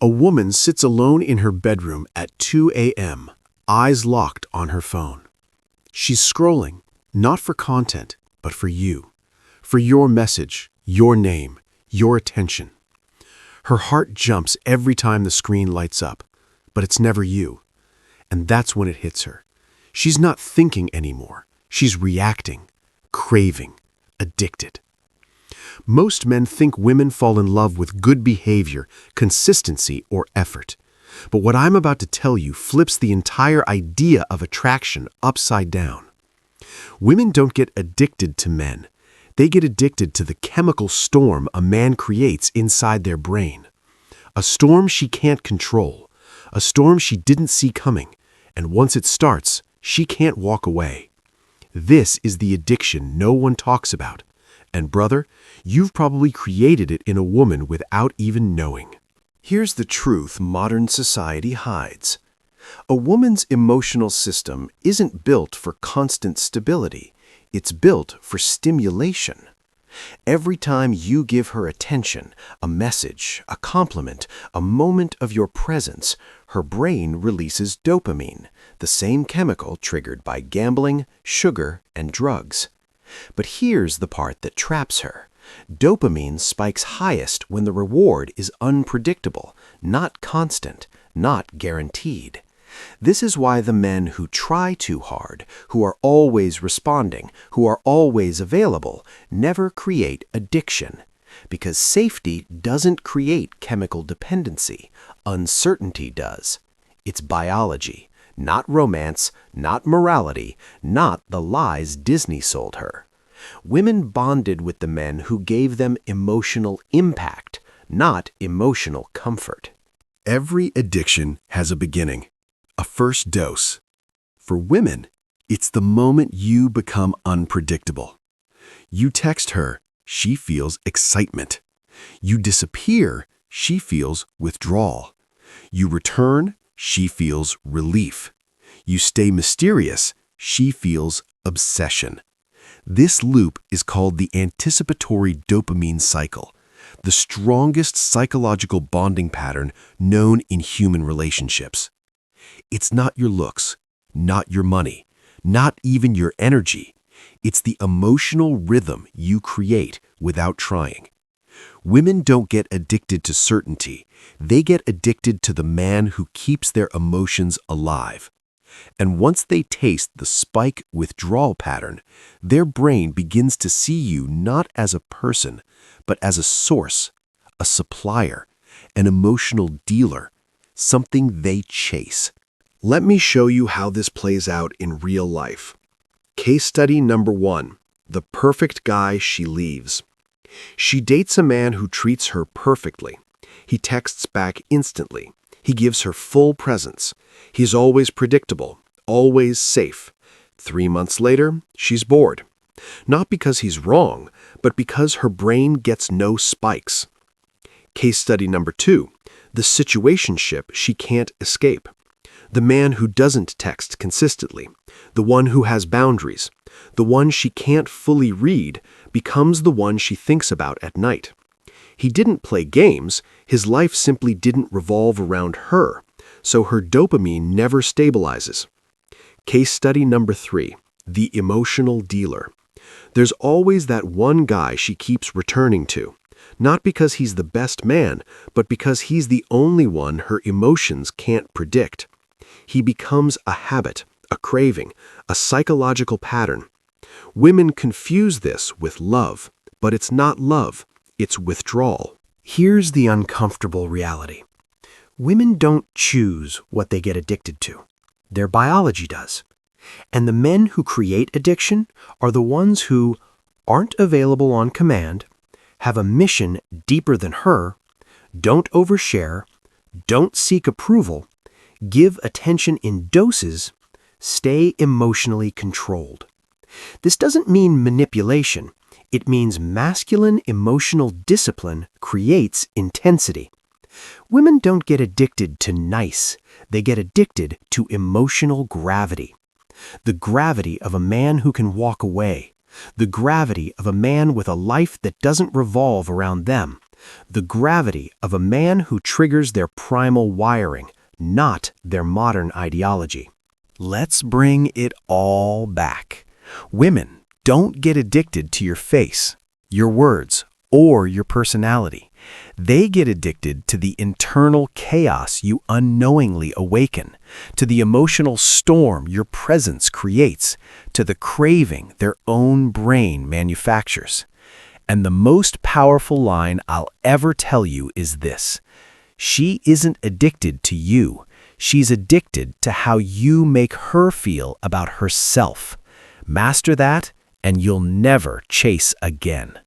A woman sits alone in her bedroom at 2 a.m., eyes locked on her phone. She's scrolling, not for content, but for you, for your message, your name, your attention. Her heart jumps every time the screen lights up, but it's never you. And that's when it hits her. She's not thinking anymore. She's reacting, craving, addicted. Most men think women fall in love with good behavior, consistency, or effort. But what I'm about to tell you flips the entire idea of attraction upside down. Women don't get addicted to men. They get addicted to the chemical storm a man creates inside their brain. A storm she can't control, a storm she didn't see coming, and once it starts, she can't walk away. This is the addiction no one talks about. And brother, you've probably created it in a woman without even knowing. Here's the truth modern society hides. A woman's emotional system isn't built for constant stability. It's built for stimulation. Every time you give her attention, a message, a compliment, a moment of your presence, her brain releases dopamine, the same chemical triggered by gambling, sugar, and drugs. But here's the part that traps her. Dopamine spikes highest when the reward is unpredictable, not constant, not guaranteed. This is why the men who try too hard, who are always responding, who are always available, never create addiction. Because safety doesn't create chemical dependency. Uncertainty does. It's biology, not romance, not morality, not the lies Disney sold her. Women bonded with the men who gave them emotional impact, not emotional comfort. Every addiction has a beginning, a first dose. For women, it's the moment you become unpredictable. You text her, she feels excitement. You disappear, she feels withdrawal. You return, she feels relief. You stay mysterious, she feels obsession. This loop is called the anticipatory dopamine cycle, the strongest psychological bonding pattern known in human relationships. It's not your looks, not your money, not even your energy. It's the emotional rhythm you create without trying. Women don't get addicted to certainty. They get addicted to the man who keeps their emotions alive. And once they taste the spike withdrawal pattern, their brain begins to see you not as a person, but as a source, a supplier, an emotional dealer, something they chase. Let me show you how this plays out in real life. Case study number 1, the perfect guy she leaves. She dates a man who treats her perfectly. He texts back instantly. He gives her full presence. He's always predictable, always safe. 3 months later, she's bored. Not because he's wrong, but because her brain gets no spikes. Case study number 2, the situationship she can't escape. The man who doesn't text consistently, the one who has boundaries, the one she can't fully read, becomes the one she thinks about at night. He didn't play games, his life simply didn't revolve around her, so her dopamine never stabilizes. Case study number 3, the emotional dealer. There's always that one guy she keeps returning to, not because he's the best man, but because he's the only one her emotions can't predict. He becomes a habit, a craving, a psychological pattern. Women confuse this with love, but it's not love. It's withdrawal. Here's the uncomfortable reality. Women don't choose what they get addicted to. Their biology does. And the men who create addiction are the ones who aren't available on command, have a mission deeper than her, don't overshare, don't seek approval, give attention in doses, stay emotionally controlled. This doesn't mean manipulation. It means masculine emotional discipline creates intensity. Women don't get addicted to nice. They get addicted to emotional gravity. The gravity of a man who can walk away, The gravity of a man with a life that doesn't revolve around them. The gravity of a man who triggers their primal wiring, not their modern ideology. Let's bring it all back. Women, don't get addicted to your face, your words, or your personality. They get addicted to the internal chaos you unknowingly awaken, to the emotional storm your presence creates, to the craving their own brain manufactures. And the most powerful line I'll ever tell you is this: she isn't addicted to you. She's addicted to how you make her feel about herself. Master that, and you'll never chase again.